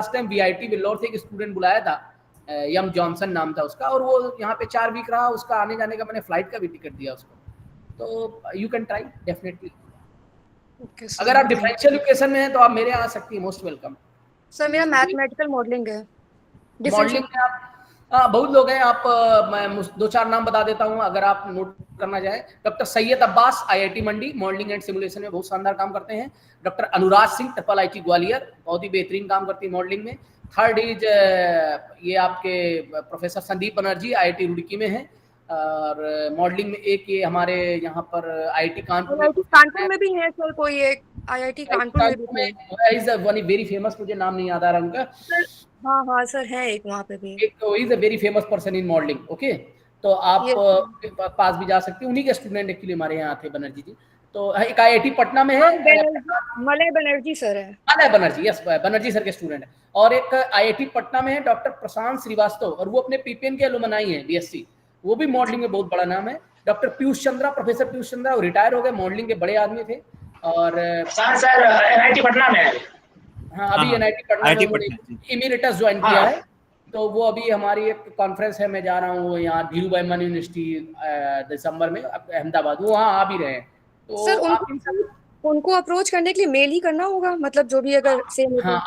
Last time VIT Vellore से एक student बुलाया था, यम जॉनसन नाम था उसका, और वो यहाँ पे 4 वीक रहा, उसका आने जाने का मैंने फ्लाइट का भी टिकट दिया उसको, तो you can try definitely. Okay अगर सर, आप डिफरेंशियल इक्वेशन में हैं तो आप मेरे यहाँ आ सकती है, मोस्ट वेलकम। सर मेरा मैथमेटिकल मॉडलिंग है। मॉडलिंग में आप बहुत लोग हैं, आप मैं 2-4 नाम बता देता हूँ अगर आप नोट करना चाहें। Doctor Syed Abbas IIT Mandi, modelling and simulation में बहुत शानदार काम करते हैं। डॉक्टर अनुराग सिंह, IIT ग्वालियर, बहुत ही बेहतरीन काम करती है मॉडलिंग में। थर्ड इज ये आपके प्रोफेसर संदीप बनर्जी, IIT रुड़की में है, और मॉडलिंग में एक ये हमारे यहाँ पर IIT कानपुर में भी है सर, कोई एक IIT कानपुर में भी है। इज वन वेरी फेमस, मुझे नाम नहीं याद आ रहा उनका सर। हाँ हाँ सर, है एक वहाँ पे भी, एक is a very famous person in modelling. Okay, तो आप पास भी जा सकते हैं, उन्हीं के स्टूडेंट एक्चुअली हमारे यहाँ थे, बनर्जी जी। तो एक IIT पटना में है, मलय बनर्जी सर है। Malay Banerjee, yes, Banerjee sir के स्टूडेंट है। और एक IIT पटना में है डॉक्टर प्रशांत श्रीवास्तव, और वो अपने PPN के एलुमनाई हैं, BSc, वो भी मॉडलिंग में बहुत बड़ा नाम है। डॉक्टर पीयूष चंद्रा, प्रोफेसर पीयूष चंद्रा, वो रिटायर हो गए, मॉडलिंग के बड़े आदमी थे। और सर NIT पटना में है। हाँ, अभी NIT पटना में उन्होंने इमेरिटस ज्वाइन किया है, तो वो अभी हमारी एक कॉन्फ्रेंस है, मैं जा रहा हूँ यहाँ धीरूभाई अम्बानी यूनिवर्सिटी दिसंबर में अहमदाबाद, वो वहाँ आ भी रहे हैं। तो सर उनको अप्रोच करने के लिए मेल ही करना होगा, मतलब जो भी अगर सेम। हाँ,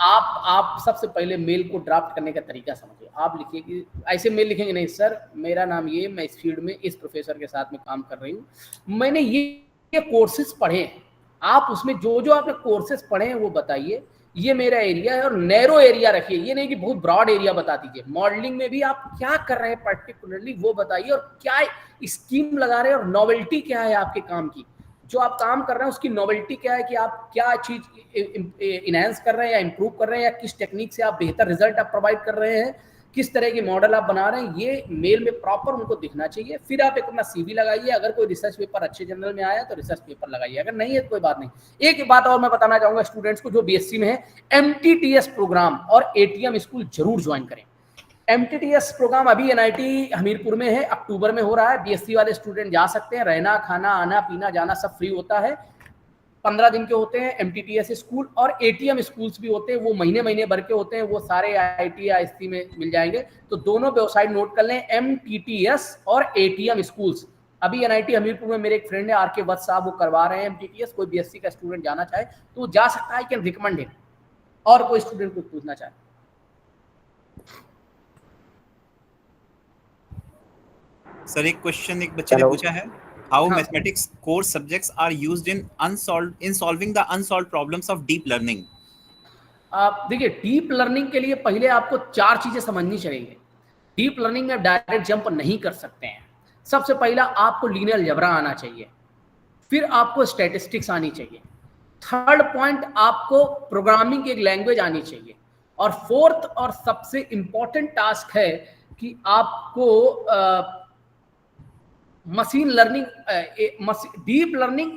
आप सबसे पहले मेल को ड्राफ्ट करने का तरीका समझिए। आप लिखिए कि ऐसे मेल लिखेंगे नहीं, सर मेरा नाम ये, मैं इस फील्ड में इस प्रोफेसर के साथ में काम कर रही हूँ, मैंने ये कोर्सेज पढ़े हैं, आप उसमें जो जो आपने कोर्सेज पढ़े हैं वो बताइए, ये मेरा एरिया है, और नैरो एरिया रखिए, ये नहीं कि बहुत ब्रॉड एरिया बता दीजिए। मॉडलिंग में भी आप क्या कर रहे हैं पर्टिकुलरली वो बताइए, और क्या स्कीम लगा रहे हैं, और नॉवेल्टी क्या है आपके काम की, जो आप काम कर रहे हैं उसकी नॉवेल्टी क्या है, कि आप क्या चीज इनहेंस कर रहे हैं या इंप्रूव कर रहे हैं, या किस टेक्निक से आप बेहतर रिजल्ट आप प्रोवाइड कर रहे हैं, किस तरह के मॉडल आप बना रहे हैं, ये मेल में प्रॉपर उनको दिखना चाहिए। फिर आप एक अपना CV लगाइए, अगर कोई रिसर्च पेपर अच्छे जर्नल में आया तो रिसर्च पेपर लगाइए, अगर नहीं है तो कोई बात नहीं। एक बात और मैं बताना चाहूंगा स्टूडेंट्स को जो BSc में है, MTTS प्रोग्राम और ATM स्कूल जरूर ज्वाइन करें। MTTS प्रोग्राम अभी NIT हमीरपुर में है, अक्टूबर में हो रहा है, BSc वाले स्टूडेंट जा सकते हैं, रहना खाना आना पीना जाना सब फ्री होता है, 15 दिन के होते हैं MTTS स्कूल, और ATM स्कूल्स भी होते हैं, वो महीने भर के होते हैं, वो सारे IIT या IST में मिल जाएंगे, तो दोनों वेबसाइट नोट कर लें, MTTS और ATM स्कूल्स। अभी NIT हमीरपुर में मेरे एक फ्रेंड है RK वत्स साहब, वो करवा रहे हैं MTTS, कोई BSc का स्टूडेंट जाना चाहे तो जा सकता है, आई कैन रिकमेंड इट। और कोई स्टूडेंट कुछ पूछना चाहे? सर एक क्वेश्चन एक बच्चे ने पूछा है, how mathematics core subjects are used in solving the unsolved problems of deep learning. आप देखिए, डीप लर्निंग के लिए पहले आपको 4 चीजें समझनी चाहिए। डीप लर्निंग में डायरेक्ट जंप नहीं कर सकते हैं। सबसे पहला आपको लीनियर अलजेब्रा आना चाहिए, फिर आपको स्टैटिस्टिक्स आनी चाहिए, थर्ड पॉइंट आपको प्रोग्रामिंग की एक लैंग्वेज आनी चाहिए, और फोर्थ और सबसे इंपॉर्टेंट टास्क है कि आपको मशीन लर्निंग, डीप लर्निंग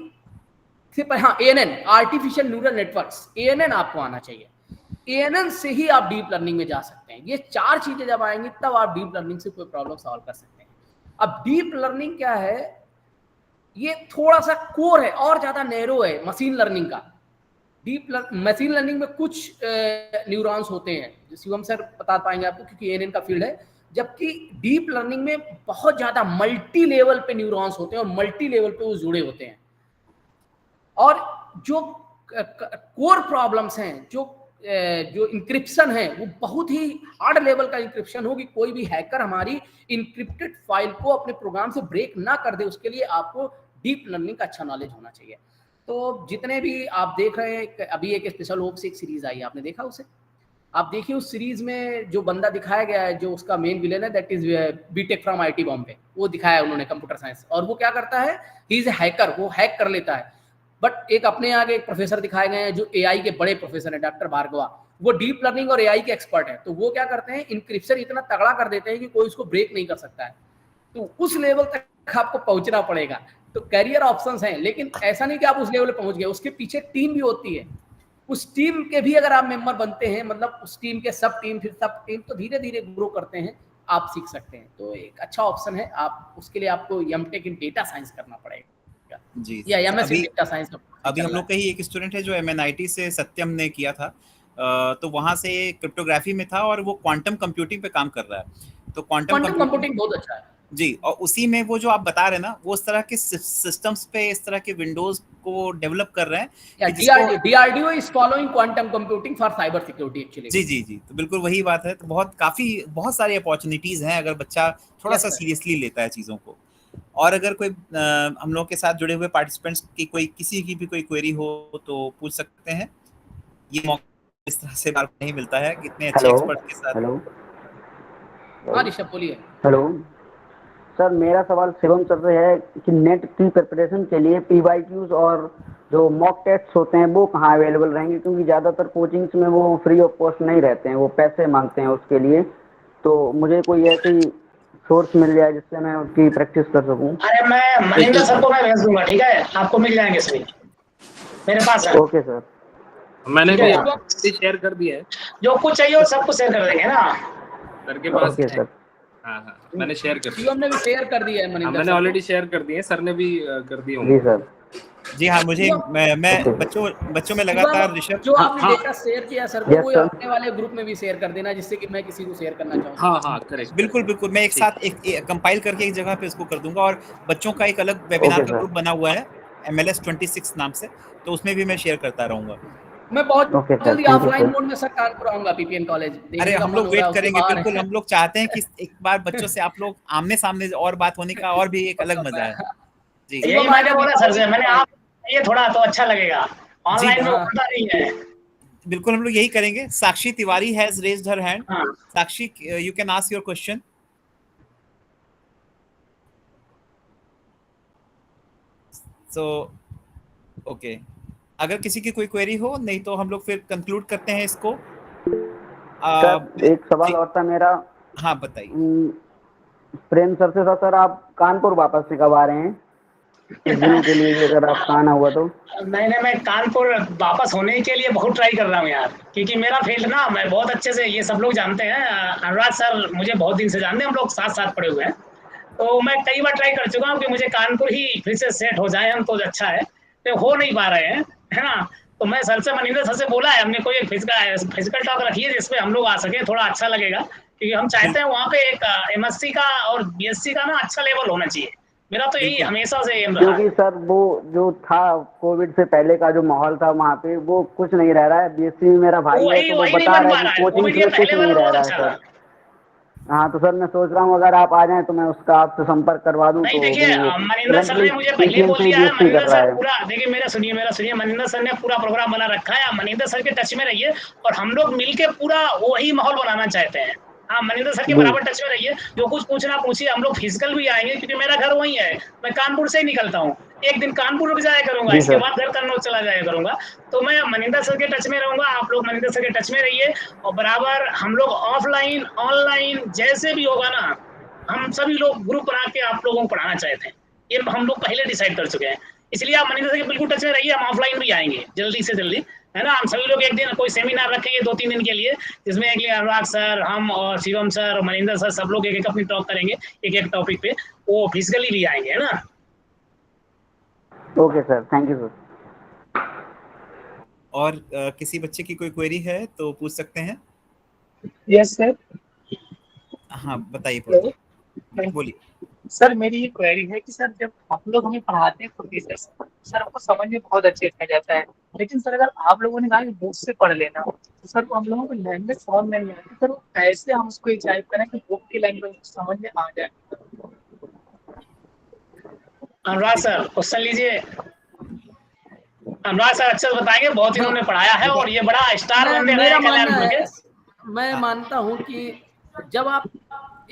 से हाँ ANN, artificial neural networks, ANN आपको आना चाहिए। ANN से ही आप डीप लर्निंग में जा सकते हैं। ये 4 चीजें जब आएंगी तब आप डीप लर्निंग से कोई प्रॉब्लम सॉल्व कर सकते हैं। अब डीप लर्निंग क्या है, ये थोड़ा सा कोर है और ज्यादा नैरो है मशीन लर्निंग का। मशीन लर्निंग में कुछ न्यूरॉन्स होते हैं, शिवम सर बता पाएंगे आपको क्योंकि ANN का फील्ड है, जबकि डीप लर्निंग में बहुत ज्यादा मल्टी लेवल पे न्यूरॉन्स होते हैं और मल्टी लेवल पे वो जुड़े होते हैं। और जो कोर प्रॉब्लम्स हैं, जो इंक्रिप्शन है, वो बहुत ही हार्ड लेवल का इंक्रिप्शन हो कि कोई भी हैकर हमारी इंक्रिप्टेड फाइल को अपने प्रोग्राम से ब्रेक ना कर दे, उसके लिए आपको डीप लर्निंग का अच्छा नॉलेज होना चाहिए। तो जितने भी आप देख रहे हैं, अभी एक स्पेशल ओप्स एक सीरीज आई, आपने देखा उसे? आप देखिए उस सीरीज में जो बंदा दिखाया गया है, जो उसका मेन विलेन है, that is BTech from IIT Bombay, वो दिखाया है उन्होंने कंप्यूटर साइंस। और वो क्या करता है, ही इज ए हैकर, वो हैक कर लेता है। बट एक अपने आगे एक प्रोफेसर दिखाए गए हैं जो AI के बड़े प्रोफेसर हैं, डॉक्टर भार्गवा, वो डीप लर्निंग और AI के एक्सपर्ट है। तो वो क्या करते हैं, इंक्रिप्शन इतना तगड़ा कर देते हैं कि कोई उसको ब्रेक नहीं कर सकता है। तो उस लेवल तक आपको पहुंचना पड़ेगा। तो कैरियर ऑप्शंस हैं, लेकिन ऐसा नहीं कि आप उस लेवल पे पहुंच गए, उसके पीछे टीम भी होती है। उस टीम के भी अगर आप मेंबर बनते हैं, मतलब उस टीम के सब टीम, फिर सब टीम, तो धीरे धीरे ग्रो करते हैं, आप सीख सकते हैं। तो एक अच्छा ऑप्शन है। आप उसके लिए आपको MTech इन डेटा साइंस करना पड़ेगा जी। या MS इन डेटा साइंस। अभी हम लोग का ही एक स्टूडेंट है जो MNIT से सत्यम ने किया था, तो वहां से क्रिप्टोग्राफी में था और वो क्वांटम कंप्यूटिंग पे काम कर रहा है। तो क्वांटम कंप्यूटिंग बहुत अच्छा है जी, और उसी में वो जो आप बता रहे हैं ना, वो उस तरह के सिस्टम्स पे इस तरह के विंडोज को डेवलप कर रहे हैं कि जिसको DRDO is following quantum computing for cyber security actually. जी जी जी, तो बिल्कुल वही बात है। तो बहुत सारी अपॉर्चुनिटीज हैं अगर बच्चा थोड़ा सा सीरियसली लेता है चीज़ों को। और अगर कोई हम लोग के साथ जुड़े हुए पार्टिसिपेंट्स की कोई किसी की भी कोई क्वेरी हो तो पूछ सकते हैं। ये मौका इस तरह से बार नहीं मिलता है कि इतने अच्छे एक्सपर्ट के साथ। हेलो हाँ ऋषभ बोलिए। हेलो सर, मेरा सवाल शिवम सर से है कि नेट की प्रिपरेशन के लिए PYQs और जो मॉक टेस्ट होते हैं वो कहाँ अवेलेबल रहेंगे, क्योंकि ज़्यादातर कोचिंग्स में वो फ्री ऑफ कॉस्ट नहीं रहते हैं, वो पैसे मांगते हैं उसके लिए। तो मुझे कोई ऐसी सोर्स मिल जाए जिससे मैं उसकी प्रैक्टिस कर सकूं। अरे मैं मनिंदर सर को मैं भेज दूंगा, ठीक है, आपको मिल जाएंगे सभी मेरे पास है। ओके सर, मैंने भी शेयर कर दिया है, जो कुछ चाहिए वो सब कुछ शेयर कर देंगे ना सर के पास। ओके सर, हाँ मैंने शेयर कर दिया। शिवम ने भी शेयर कर दिया है मनिंदर। मैंने ऑलरेडी शेयर कर दिए, सर ने भी कर दिए जी होंगे। सर। जी हाँ, मुझे मैं बच्चों में लगातार ऋषभ जो आपने डेटा शेयर किया सर को, वो सर। अपने वाले ग्रुप में भी शेयर कर देना, जिससे कि मैं किसी को शेयर करना चाहूँ। हाँ करेक्ट, बिल्कुल मैं एक साथ एक कंपाइल करके एक जगह पे इसको कर दूंगा। और बच्चों का एक अलग वेबिनार का ग्रुप बना हुआ है MLS 26 नाम से, तो उसमें भी मैं शेयर करता रहूंगा। मैं बहुत ओके सर, जल्दी thank you offline sir. Mode में सर कानपुर आऊंगा, PPN कॉलेज। अरे हम लोग वेट करेंगे, बिल्कुल हम लोग चाहते हैं कि एक बार बच्चों से आप लोग आमने सामने और बात होने का और भी एक अलग मजा है। जी यही मैंने बोला सर से, मैंने आप ये थोड़ा तो अच्छा लगेगा, ऑनलाइन में होता नहीं है। बिल्कुल हम लोग यही करेंगे। Sakshi Tiwari has raised her hand. हाँ। Sakshi, you can ask your question. So okay, अगर किसी की कोई क्वेरी हो, नहीं तो हम लोग फिर कंक्लूड करते हैं इसको। सर एक सवाल और था मेरा। हाँ बताइए। प्रेम सर से था सर, आप कानपुर वापस से कब आ रहे हैं कुछ दिनों के लिए, अगर आपका आना हुआ तो? नहीं, मैं कानपुर वापस होने के लिए बहुत ट्राई कर रहा हूँ यार, क्योंकि मेरा फील्ड ना, मैं बहुत अच्छे से, ये सब लोग जानते हैं, अनुराग सर मुझे बहुत दिन से जानते हैं, हम लोग साथ साथ पढ़े हुए हैं। तो मैं कई बार ट्राई कर चुका हूँ कि मुझे कानपुर ही फिर से सेट हो जाए हम तो अच्छा है, तो हो नहीं पा रहे हैं, है ना। तो मैं सर से, मनिंदर सर से बोला है हमने, कोई एक फिजिकल टॉक रखिए जिसपे हम लोग आ सके, थोड़ा अच्छा लगेगा, क्योंकि हम चाहते हैं वहाँ पे एक MSc का और BSc का ना अच्छा लेवल होना चाहिए। मेरा तो यही हमेशा से एम रहा है। क्योंकि सर वो जो था कोविड से पहले का जो माहौल था वहाँ पे, वो कुछ नहीं रह रहा है। BSc में मेरा भाई है तो वो बता रहा है कि कोचिंग में कुछ नहीं रह रहा है सर। हाँ तो सर मैं सोच रहा हूँ अगर आप आ जाएं तो मैं उसका आपसे संपर्क करवा दूं। नहीं तो देखिए, मनिंदर सर ने मुझे पहले बोल दिया है, मनिंदर सर पूरा, देखिए मेरा सुनिए, मनिंदर सर ने पूरा प्रोग्राम बना रखा है। मनिंदर सर के टच में रहिए और हम लोग मिलके पूरा वही माहौल बनाना चाहते हैं। हाँ, मनिंदर सर के बराबर टच में रहिए, जो कुछ पूछना पूछिए, हम लोग फिजिकल भी आएंगे, क्योंकि मेरा घर वही है, मैं कानपुर से ही निकलता हूँ। एक दिन कानपुर रुक जाया करूंगा, इसके बाद घर कन्नौज चला जाया करूंगा। तो मैं मनिंदर सर के टच में रहूंगा, आप लोग मनिंदर सर के टच में रहिए, और बराबर हम लोग ऑफलाइन ऑनलाइन जैसे भी होगा ना, हम सभी लोग ग्रुप बना के आप लोगों को पढ़ाना चाहते हैं। ये हम लोग पहले डिसाइड कर चुके हैं, इसलिए आप मनिंदर सर के बिल्कुल टच में रहिए। हम ऑफलाइन भी आएंगे जल्दी से जल्दी, है ना। हम सभी लोग एक दिन कोई सेमिनार रखेंगे 2-3 दिन के लिए, जिसमें एक अनुराग सर, हम और शिवम सर और मनिंदर सर सब लोग एक अपनी टॉक करेंगे, एक टॉपिक पे, वो फिजिकली भी आएंगे, है ना। Okay sir, thank you sir. और किसी बच्चे की कोई क्वेरी है तो पूछ सकते हैं। Yes sir. हाँ बताइए, बोलिए। सर मेरी ये क्वेरी है कि सर जब आप लोग हमें पढ़ाते हैं प्रोफेसर सर हमको समझ में बहुत अच्छे आ जाता है, लेकिन सर अगर आप लोगों ने कहा कि बुक से पढ़ लेना, तो सर हम लोगों को लैंग्वेज समझ में नहीं आती, सर वो कैसे हम उसको इजाइव करें कि बुक की लैंग्वेज समझ में आ जाए? अनुराग सर क्वेश्चन लीजिए। अनुराग सर अच्छे से बताएंगे, बहुत इन्होंने पढ़ाया है और ये बड़ा स्टार बनने मेरा वाला मानना है। मैं मानता हूं कि जब आप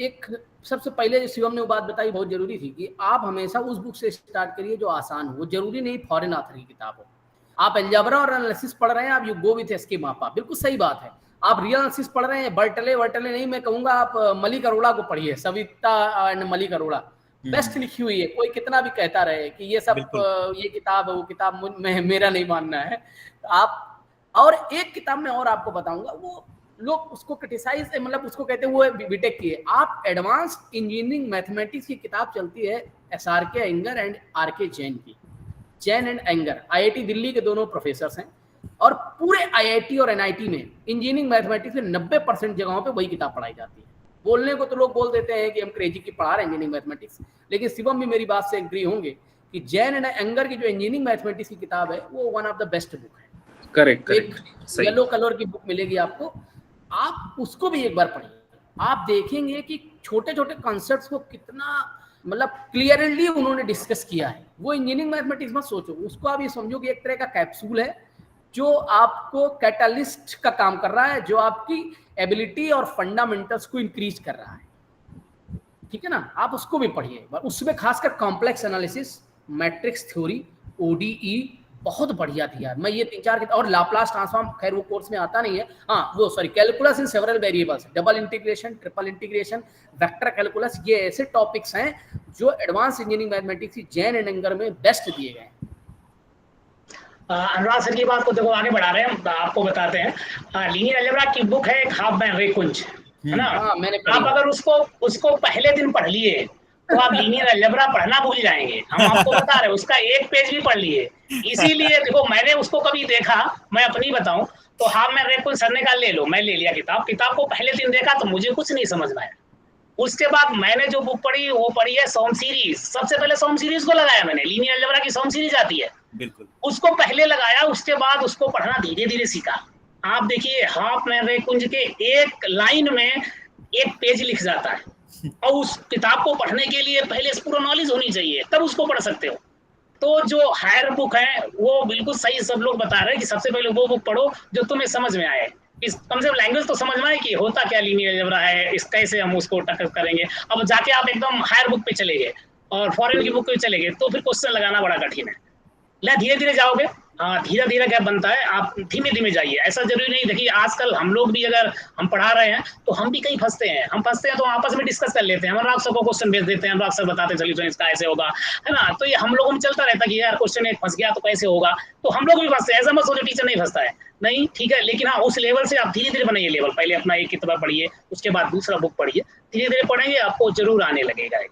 एक, सबसे पहले जो शिवम ने वो बात बताई बहुत जरूरी थी कि आप हमेशा उस बुक से स्टार्ट करिए जो आसान हो। वो जरूरी नहीं फॉरेन ऑथर की किताब हो। आप अलजेब्रा और एनालिसिस पढ़ रहे हैं, आप यू गो विथ एसके मापा, बिल्कुल सही बात है। आप रियल एनालिसिस पढ़ रहे हैं, बर्टले नहीं, मैं कहूंगा आप मलिक अरोड़ा को पढ़िए, सविता एंड मलिक अरोड़ा, बेस्ट लिखी हुई है। कोई कितना भी कहता रहे कि ये सब ये किताब वो किताब, मेरा नहीं मानना है। आप, और एक किताब में और आपको बताऊंगा, वो लोग उसको क्रिटिसाइज, मतलब उसको कहते हैं वो बीटेक की है। आप एडवांस इंजीनियरिंग मैथमेटिक्स की किताब चलती है SRK Iyengar and RK Jain की, जैन एंड अयंगर, IIT दिल्ली के दोनों प्रोफेसर हैं। और पूरे आईआईटी और एनआईटी में इंजीनियरिंग मैथमेटिक्स में 90% जगहों पे वही किताब पढ़ाई जाती है। बोलने को तो लोग बोल देते हैं कि हम क्रेजी की पढ़ा रहे हैं इंजीनियरिंग मैथमेटिक्स, लेकिन शिवम भी मेरी बात से एग्री होंगे कि जैन एंड एंगर की जो इंजीनियरिंग मैथमेटिक्स की किताब है वो one of the best book है। करेक्ट एक येलो कलर की बुक मिलेगी आपको, आप उसको भी एक बार पढ़िए, आप देखेंगे कि छोटे छोटे कॉन्सेप्ट्स को कितना मतलब क्लियरली उन्होंने डिस्कस किया है। वो इंजीनियरिंग मैथमेटिक्स मत सोचो, उसको आप ये समझो कि एक तरह का कैप्सूल है जो आपको कैटलिस्ट का काम कर रहा है, जो आपकी एबिलिटी और फंडामेंटल्स को इंक्रीज कर रहा है। ठीक है ना, आप उसको भी पढ़िए। उसमें खासकर complex analysis, matrix theory, ODE बहुत बढ़िया थी यार। मैं ये 3-4 किताब, और लाप्लास ट्रांसफॉर्म खैर वो कोर्स में आता नहीं है, हाँ वो sorry calculus in several variables, double integration, triple integration, vector calculus, ये ऐसे टॉपिक्स हैं जो एडवांस इंजीनियरिंग मैथमेटिक्स की जैन एंड एंगर में बेस्ट दिए गए हैं। अनुराग सर की बात को देखो आगे बढ़ा रहे हैं, आपको बताते हैं। लीनियर अलजेब्रा की बुक है एक हाफमैन रे कुंज, है ना। मैंने आप अगर उसको पहले दिन पढ़ लिए तो आप लीनियर अलजेब्रा पढ़ना भूल जाएंगे। हम आपको बता रहे हैं, उसका एक पेज भी पढ़ लिए। इसीलिए देखो मैंने उसको कभी देखा, मैं अपनी बताऊं तो हाफमैन रे कुंज सर ने कहा ले लो, मैं ले लिया किताब को पहले दिन देखा तो मुझे कुछ नहीं समझ में आया। उसके बाद मैंने जो बुक पढ़ी वो पढ़ी है सोम सीरीज। सबसे पहले सोम सीरीज को लगाया मैंने, लीनियर अलजेब्रा की सोम सीरीज आती है, बिल्कुल उसको पहले लगाया, उसके बाद उसको पढ़ना धीरे धीरे सीखा। आप देखिए हाफमैन रे कुंज के एक लाइन में एक पेज लिख जाता है, और उस किताब को पढ़ने के लिए पहले पूरा नॉलेज होनी चाहिए, तब उसको पढ़ सकते हो। तो जो हायर बुक है वो बिल्कुल सही सब लोग बता रहे हैं कि सबसे पहले वो बुक पढ़ो जो तुम्हें समझ में आए, कम से कम लैंग्वेज तो समझ में आए कि होता क्या लीनियर अलजेब्रा है, इस कैसे हम उसको टैकल करेंगे। अब जाके आप एकदम हायर बुक पे चले गए और फॉरेन की बुक पे चले गए तो फिर क्वेश्चन लगाना बड़ा कठिन है। धीरे धीरे जाओगे, हाँ धीरे धीरे क्या बनता है, आप धीमे धीमे जाइए। ऐसा जरूरी नहीं, देखिए आजकल हम लोग भी अगर हम पढ़ा रहे हैं तो हम भी कहीं फंसते हैं, तो आपस में डिस्कस कर लेते हैं, अनुराग सर को क्वेश्चन भेज देते हैं, अनुराग सर बताते चलिए इसका ऐसे होगा, है ना। तो ये हम लोगों में चलता रहता है कि यार क्वेश्चन एक फंस गया तो कैसे होगा, तो हम लोग भी फंसते हैं। ऐसा मत सोचो टीचर नहीं फंसता है, नहीं ठीक है, लेकिन हाँ उस लेवल से आप धीरे धीरे बनाइए लेवल। पहले अपना एक किताब पढ़िए, उसके बाद दूसरा बुक पढ़िए, धीरे धीरे पढ़ेंगे आपको जरूर आने लगेगा, है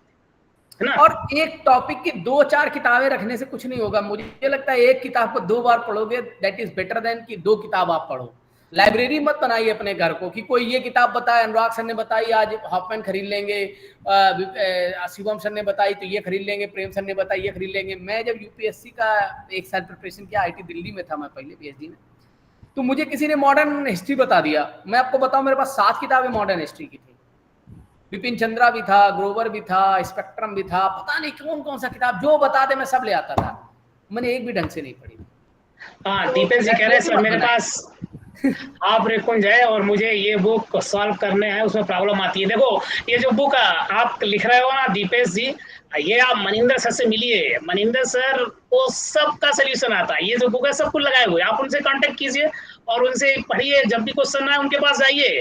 ना। और एक टॉपिक की 2-4 किताबें रखने से कुछ नहीं होगा। मुझे लगता है एक किताब को 2 बार पढ़ोगे दैट इज बेटर देन कि 2 किताब आप पढ़ो। लाइब्रेरी मत बनाइए अपने घर को कि कोई ये किताब बताए, अनुराग सर ने बताई आज हाफमैन खरीद लेंगे, शिवम सर ने बताई तो ये खरीद लेंगे, प्रेम सर ने बताई ये खरीद लेंगे। मैं जब यूपीएससी का 1 साल प्रिपरेशन किया, आईटी दिल्ली में था मैं पहले पीएचडी में, तो मुझे किसी ने मॉडर्न हिस्ट्री बता दिया। मैं आपको बताऊं मेरे पास 7 किताबें मॉडर्न हिस्ट्री की थी, विपिन चंद्रा भी था, ग्रोवर भी था, स्पेक्ट्रम भी था, पता नहीं कौन सा किताब जो बता दे मैं सब ले आता था। मैंने एक भी ढंग से नहीं पढ़ी। हाँ दीपेश जी कह रहे हैं सर मेरे पास आप रे कुंज है और मुझे ये बुक सॉल्व करने हैं, उसमें प्रॉब्लम आती है। देखो ये जो बुक आप लिख रहे हो ना दीपेश जी, ये आप मनिंदर सर से मिलिए, मनिंदर सर को सबका सोल्यूशन आता है। ये जो बुक है सब कुछ लगाए हुए, आप उनसे कांटेक्ट कीजिए और उनसे पढ़िए। जब भी क्वेश्चन आए उनके पास जाइए।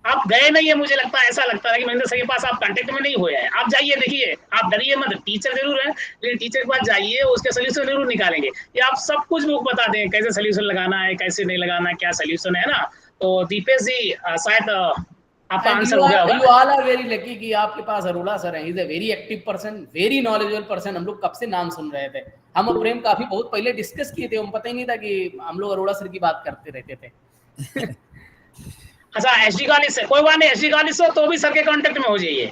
आप गए नहीं है, मुझे लगता है, ऐसा लगता है कि महेंद्र सर के पास आप कांटेक्ट में नहीं हुए हैं। आप जाइए, देखिए, आप डरिए मत, टीचर जरूर है लेकिन टीचर के पास जाइए, उसके सोल्यूशन जरूर निकालेंगे। ये आप सब कुछ बुक बता दें, कैसे सोल्यूशन लगाना है, कैसे नहीं लगाना, क्या सोल्यूशन है ना। तो दीपेश जी शायद आपका आंसर हो गया होगा। You all are very lucky कि आपके पास अरोड़ा सर हैं। He is a very active person, very knowledgeable person। हम लोग कब से नाम सुन रहे थे, हम और प्रेम काफी बहुत पहले डिस्कस किए थे, हम पता ही नहीं था कि हम लोग अरोड़ा सर की बात करते रहते थे। अच्छा एसडी कॉलेज से कोई बात नहीं, एसडी कॉलेज से तो भी सर के कांटेक्ट में हो जाइए।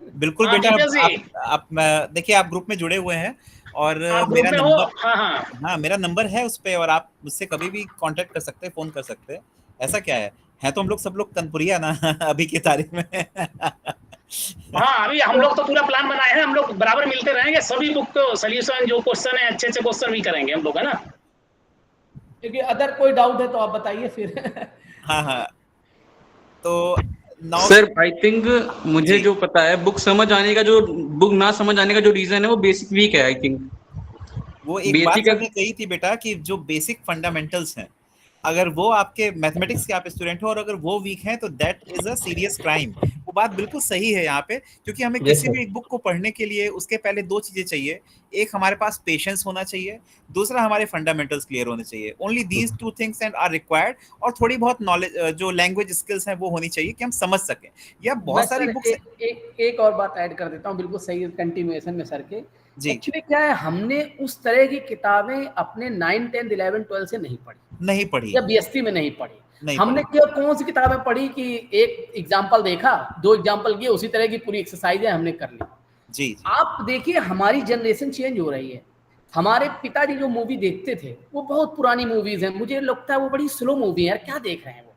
बिल्कुल बेटा, आप देखिए आप ग्रुप में जुड़े हुए हैं और मेरा नंबर हाँ मेरा नंबर है उस पे, और आप मुझसे कभी भी कांटेक्ट कर सकते हैं, फोन कर सकते हैं। ऐसा क्या है तो हम लोग सब लोग कनपुरिया ना अभी की तारीख में। हाँ अभी हम लोग तो पूरा प्लान बनाए हैं, हम लोग बराबर मिलते रहेंगे, सभी बुक को सोल्यूशन जो क्वेश्चन है अच्छे क्वेश्चन भी करेंगे हम लोग, है ना। क्योंकि अदर कोई डाउट है तो आप बताइए फिर। हाँ तो सर आई थिंक मुझे जो पता है बुक समझ आने का, जो बुक ना समझ आने का जो रीजन है वो बेसिक वीक है। आई थिंक वो एक बात हमने कही थी बेटा कि जो बेसिक फंडामेंटल्स हैं, अगर वो आपके मैथमेटिक्स के आप स्टूडेंट हो और अगर वो वीक हैं तो that is a serious crime. वो बात बिल्कुल सही है यहाँ पे, क्योंकि हमें किसी भी एक बुक को पढ़ने के लिए उसके पहले 2 चीजें चाहिए। एक हमारे पास पेशेंस होना चाहिए, दूसरा हमारे फंडामेंटल्स क्लियर होने चाहिए। Only these 2 things and are required. और थोड़ी बहुत नॉलेज, जो लैंग्वेज स्किल्स हैं वो होनी चाहिए कि हम समझ सकें। या बहुत सारी बुक्स एक और बात ऐड कर देता हूँ, बिल्कुल सही कंटिन्यूएशन में सर के। एक्चुअली क्या है, हमने उस तरह की किताबें अपने 9, 10, 11, 12 से नहीं पढ़ी। नहीं पढ़ी या बीएससी में नहीं पढ़ी। नहीं हमने पढ़ी। केवल कौन सी किताबें पढ़ी कि एक एग्जाम्पल देखा, 2 एग्जाम्पल किए, उसी तरह की पूरी एक्सरसाइजें हमने कर ली। जी जी आप देखिए हमारी जनरेशन चेंज हो रही है। हमारे पिताजी जो मूवी देखते थे वो बहुत पुरानी मूवीज हैं, मुझे लगता है वो बड़ी स्लो मूवी है यार, क्या देख रहे हैं वो।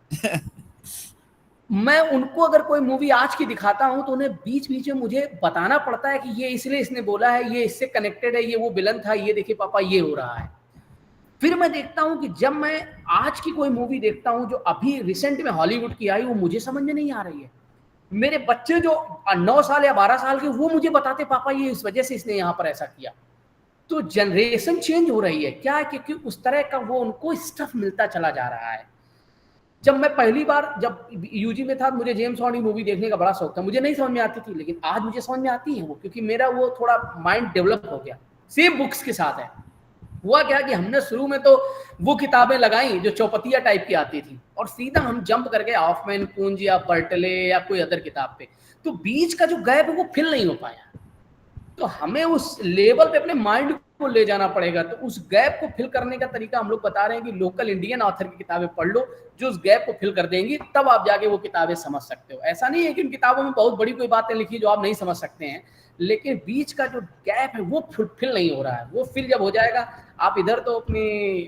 मैं उनको अगर कोई मूवी आज की दिखाता हूं तो उन्हें बीच बीच में मुझे बताना पड़ता है कि ये इसलिए इसने बोला है, ये इससे कनेक्टेड है, ये वो विलन था, ये देखिए पापा ये हो रहा है। फिर मैं देखता हूं कि जब मैं आज की कोई मूवी देखता हूं जो अभी रिसेंट में हॉलीवुड की आई, वो मुझे समझ में नहीं आ रही है। मेरे बच्चे जो 9 साल या 12 साल के, वो मुझे बताते पापा ये इस वजह से इसने यहाँ पर ऐसा किया। तो जनरेशन चेंज हो रही है क्या है, क्योंकि उस तरह का वो उनको स्टफ मिलता चला जा रहा है। जब मैं पहली बार जब यूजी में था, मुझे जेम्स बॉन्ड की मूवी देखने का बड़ा शौक था, मुझे नहीं समझ में आती थी, लेकिन आज मुझे समझ में आती है वो, क्योंकि मेरा वो थोड़ा माइंड डेवलप हो गया। सेम बुक्स के साथ है। हुआ क्या कि हमने शुरू में तो वो किताबें लगाई जो चौपतिया टाइप की आती थी, और सीधा हम जंप कर गए ऑफमैन कुंज या बर्टले या कोई अदर किताब पे। तो बीच का जो गैप है वो फिल नहीं हो पाया। तो हमें उस लेवल पे अपने माइंड को ले जाना पड़ेगा। तो उस गैप को फिल करने का तरीका हम लोग बता रहे हैं कि लोकल इंडियन ऑथर की किताबें पढ़ लो जो उस गैप को फिल कर देंगी, तब आप जाके वो किताबें समझ सकते हो। ऐसा नहीं है कि उन किताबों में बहुत बड़ी कोई बातें लिखी जो आप नहीं समझ सकते हैं, लेकिन बीच का जो गैप है वो फिल नहीं हो रहा है। वो फिल जब हो जाएगा, आप इधर तो अपनी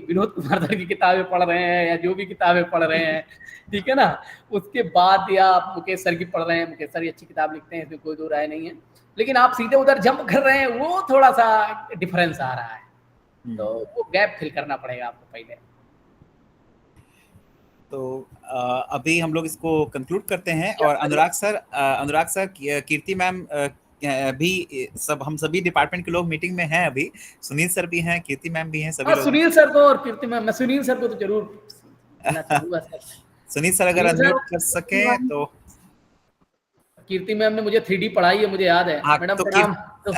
विनोद कुमार धर की किताबें पढ़ रहे हैं या जो भी किताबें पढ़ रहे हैं, ठीक है ना, उसके बाद या आप मुकेश सर की पढ़ रहे हैं, मुकेश सर अच्छी किताब लिखते हैं, इसमें कोई दो राय नहीं है, लेकिन आप सीधे उधर जंप कर रहे हैं, वो थोड़ा सा डिफरेंस आ रहा है। तो वो गैप फिल करना पड़ेगा आपको पहले। तो अभी हम लोग इसको कंक्लूड करते हैं। और अनुराग सर, कीर्ति मैम भी, सब हम सभी डिपार्टमेंट के लोग मीटिंग में हैं अभी। सुनील सर भी हैं, कीर्ति मैम भी हैं, सभी लोग। सुनील सर को और कीर्ति मैम, मैं सुनील सर को तो जरूर कहना चाहूंगा सर। सुनील सर अगर अनम्यूट कर सके तो। कीर्ति मैम ने मुझे 3D पढ़ाई है, मुझे याद है। मैडम तो प्रणाम। तो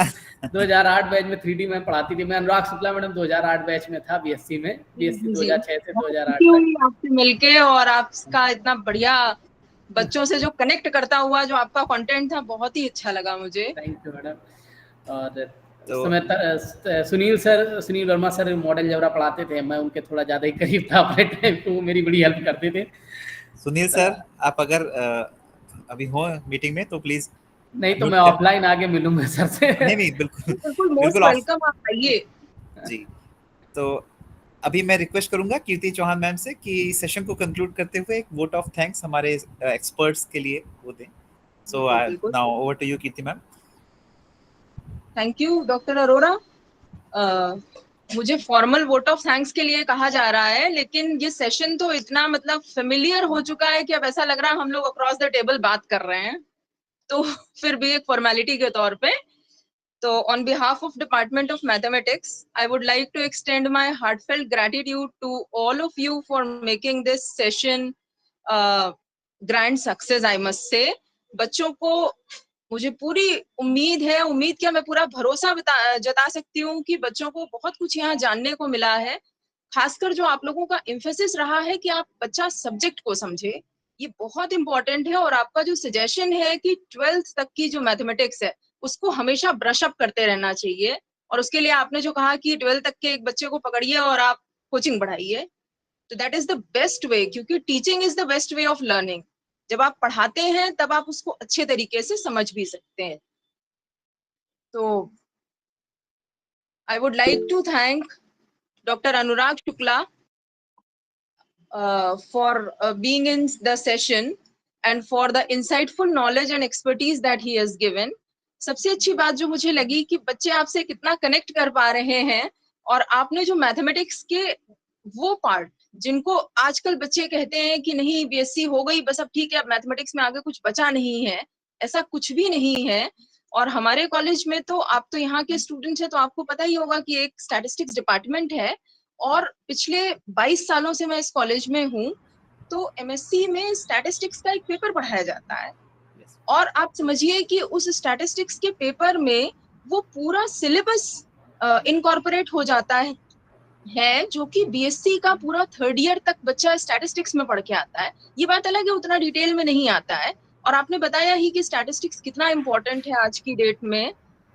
2008 बैच में 3D मैम पढ़ाती थी। मैं अनुराग शुक्ला मैडम 2008 बैच में था, बीएससी में, बीएससी 2006 से 2008 तक। आपसे मिलके और आपका इतना बढ़िया बच्चों से जो कनेक्ट करता हुआ जो आपका कंटेंट था, बहुत ही अच्छा लगा मुझे। Thank you madam. और समय सुनील वर्मा सर मॉडल जबरा पढ़ाते थे, मैं उनके थोड़ा ज्यादा ही करीब था अपने टाइम, तो वो मेरी बड़ी हेल्प करते थे। सुनील सर, आप अगर अभी हो मीटिंग में तो प्लीज। नहीं तो मैं ऑफलाइन आगे मिलूंगा सर से। नहीं बिल्कुल मोस्ट वेलकम, आप आइए जी। तो अभी मैं रिक्वेस्ट करूंगा कीर्ति चौहान मैम से कि सेशन को कंक्लूड करते हुए एक वोट ऑफ थैंक्स हमारे एक्सपर्ट्स के लिए वो दें। So now over to you Kirti ma'am. Thank you doctor Arora. मुझे फॉर्मल वोट ऑफ थैंक्स के लिए कहा जा रहा है, लेकिन ये सेशन तो इतना मतलब फेमिलियर हो चुका है कि अब ऐसा लग रहा है हम लोग अक्रॉस द टेबल बात कर रहे हैं, तो फिर भी एक फॉर्मेलिटी के तौर पे। तो on behalf of department of mathematics, I would like to extend my heartfelt gratitude to all of you for making this session grand success. I must say बच्चों को मुझे पूरी उम्मीद है, उम्मीद क्या मैं पूरा भरोसा जता सकती हूँ कि बच्चों को बहुत कुछ यहाँ जानने को मिला है। खासकर जो आप लोगों का एम्फेसिस रहा है कि आप बच्चा सब्जेक्ट को समझे, ये बहुत इंपॉर्टेंट है। और आपका जो सजेशन है कि 12th तक की जो मैथमेटिक्स है उसको हमेशा ब्रश अप करते रहना चाहिए, और उसके लिए आपने जो कहा कि 12th तक के एक बच्चे को पकड़िए और आप कोचिंग बढ़ाइए, तो that is the best way, क्योंकि teaching is the best way of learning. जब आप पढ़ाते हैं तब आप उसको अच्छे तरीके से समझ भी सकते हैं। तो I would like to thank doctor Anurag Shukla for being in the session and for the insightful knowledge and expertise that he has given. सबसे अच्छी बात जो मुझे लगी कि बच्चे आपसे कितना कनेक्ट कर पा रहे हैं, और आपने जो मैथमेटिक्स के वो पार्ट जिनको आजकल बच्चे कहते हैं कि नहीं बीएससी हो गई बस अब ठीक है, अब मैथमेटिक्स में आगे कुछ बचा नहीं है, ऐसा कुछ भी नहीं है। और हमारे कॉलेज में तो आप तो यहाँ के स्टूडेंट्स हैं, तो आपको पता ही होगा कि एक स्टैटिस्टिक्स डिपार्टमेंट है, और पिछले 22 सालों से मैं इस कॉलेज में हूँ। तो एमएससी में स्टैटिस्टिक्स का एक पेपर पढ़ाया जाता है, और आप समझिए कि उस स्टैटिस्टिक्स के पेपर में वो पूरा सिलेबस इनकॉर्पोरेट हो जाता है जो कि बीएससी का पूरा 3rd ईयर तक बच्चा स्टैटिस्टिक्स में पढ़ के आता है। ये बात अलग है, उतना डिटेल में नहीं आता है। और आपने बताया ही कि स्टैटिस्टिक्स कितना इम्पोर्टेंट है आज की डेट में,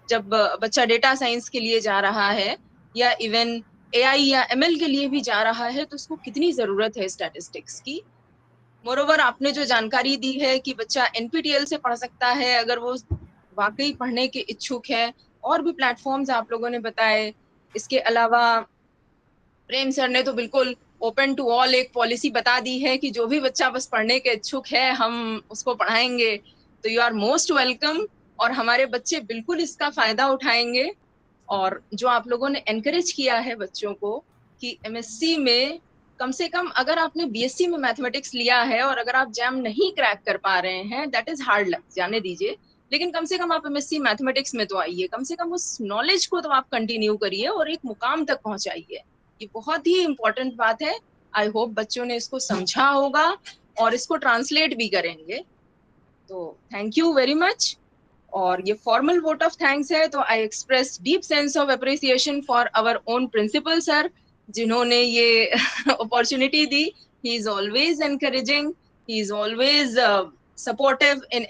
जब बच्चा डेटा साइंस के लिए जा रहा है, या इवन AI या ML के लिए भी जा रहा है तो उसको कितनी जरूरत है स्टैटिस्टिक्स की। मोरोवर आपने जो जानकारी दी है कि बच्चा NPTEL से पढ़ सकता है अगर वो वाकई पढ़ने के इच्छुक है, और भी प्लेटफॉर्म्स आप लोगों ने बताए। इसके अलावा प्रेम सर ने तो बिल्कुल ओपन टू ऑल एक पॉलिसी बता दी है कि जो भी बच्चा बस पढ़ने के इच्छुक है हम उसको पढ़ाएंगे, तो यू आर मोस्ट वेलकम, और हमारे बच्चे बिल्कुल इसका फायदा उठाएंगे। और जो आप लोगों ने एनकरेज किया है बच्चों को कि MSc में कम से कम अगर आपने BSc में मैथमेटिक्स लिया है और अगर आप जैम नहीं क्रैक कर पा रहे हैं, दैट इज हार्ड लक, जाने दीजिए, लेकिन कम से कम आप MSc मैथमेटिक्स में तो आइए, कम से कम उस नॉलेज को तो आप कंटिन्यू करिए और एक मुकाम तक पहुंचाइए। ये बहुत ही इंपॉर्टेंट बात है। आई होप बच्चों ने इसको समझा होगा और इसको ट्रांसलेट भी करेंगे। तो थैंक यू वेरी मच। और ये फॉर्मल वोट ऑफ थैंक्स है, तो I express deep sense of appreciation for our own principal sir, जिन्होंने ये अपॉर्चुनिटी दी। He is always encouraging, he is always supportive in